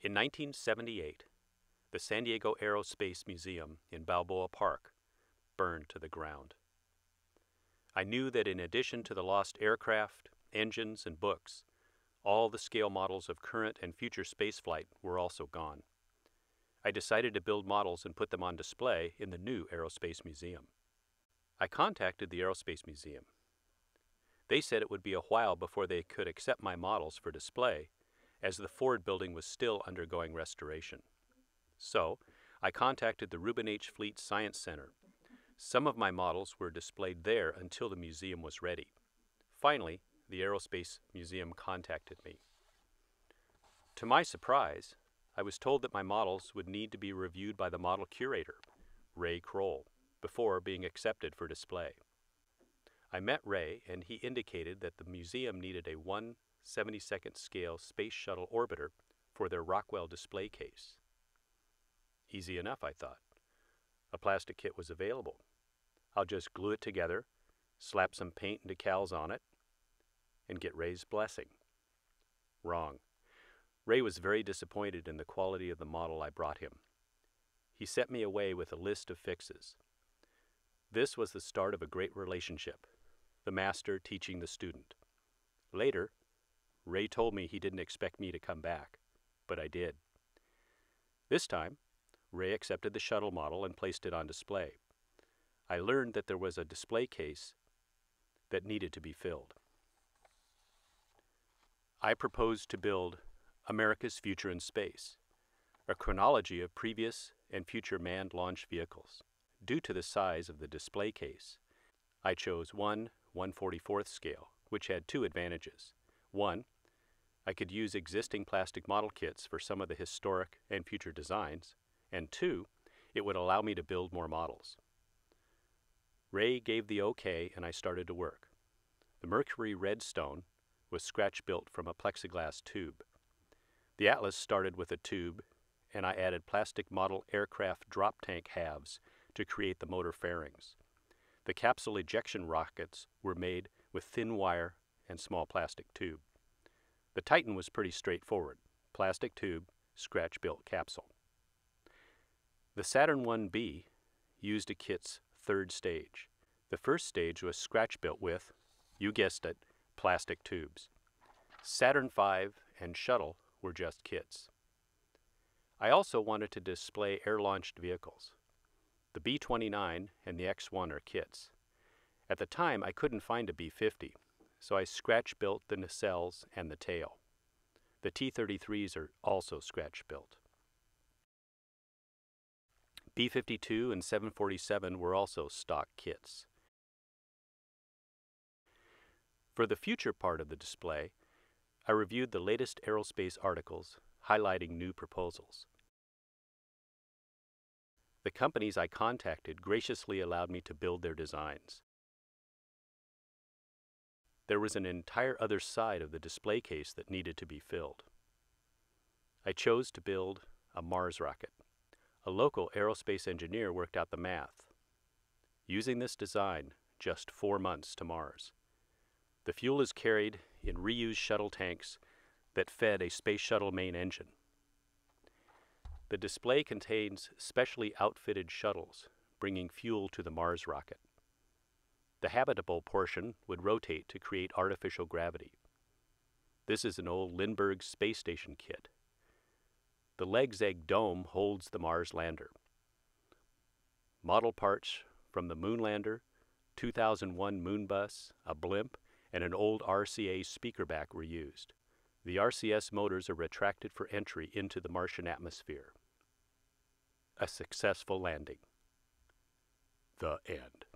In 1978, the San Diego Aerospace Museum in Balboa Park burned to the ground. I knew that in addition to the lost aircraft, engines, and books, all the scale models of current and future spaceflight were also gone. I decided to build models and put them on display in the new Aerospace Museum. I contacted the Aerospace Museum. They said it would be a while before they could accept my models for display, as the Ford building was still undergoing restoration. So, I contacted the Reuben H. Fleet Science Center. Some of my models were displayed there until the museum was ready. Finally, the Aerospace Museum contacted me. To my surprise, I was told that my models would need to be reviewed by the model curator, Ray Kroll, before being accepted for display. I met Ray, and he indicated that the museum needed a 1/72nd scale space shuttle orbiter for their Rockwell display case. Easy enough, I thought. A plastic kit was available. I'll just glue it together, slap some paint and decals on it, and get Ray's blessing. Wrong. Ray was very disappointed in the quality of the model I brought him. He sent me away with a list of fixes. This was the start of a great relationship, the master teaching the student. Later, Ray told me he didn't expect me to come back, but I did. This time, Ray accepted the shuttle model and placed it on display. I learned that there was a display case that needed to be filled. I proposed to build America's Future in Space, a chronology of previous and future manned launch vehicles. Due to the size of the display case, I chose 1/144th scale, which had two advantages. One, I could use existing plastic model kits for some of the historic and future designs, and two, it would allow me to build more models. Ray gave the okay, and I started to work. The Mercury Redstone was scratch-built from a plexiglass tube. The Atlas started with a tube, and I added plastic model aircraft drop tank halves to create the motor fairings. The capsule ejection rockets were made with thin wire and small plastic tube. The Titan was pretty straightforward: plastic tube, scratch-built capsule. The Saturn 1B used a kit's third stage. The first stage was scratch-built with, you guessed it, plastic tubes. Saturn V and Shuttle were just kits. I also wanted to display air-launched vehicles. The B-29 and the X-1 are kits. At the time, I couldn't find a B-50, so I scratch-built the nacelles and the tail. The T-33s are also scratch-built. B-52 and 747 were also stock kits. For the future part of the display, I reviewed the latest aerospace articles highlighting new proposals. The companies I contacted graciously allowed me to build their designs. There was an entire other side of the display case that needed to be filled. I chose to build a Mars rocket. A local aerospace engineer worked out the math. Using this design, just 4 months to Mars. The fuel is carried in reused shuttle tanks that fed a space shuttle main engine. The display contains specially outfitted shuttles, bringing fuel to the Mars rocket. The habitable portion would rotate to create artificial gravity. This is an old Lindbergh space station kit. The Leg's Egg dome holds the Mars lander. Model parts from the Moonlander, 2001 Moonbus, a blimp, and an old RCA speakerback were used. The RCS motors are retracted for entry into the Martian atmosphere. A successful landing. The end.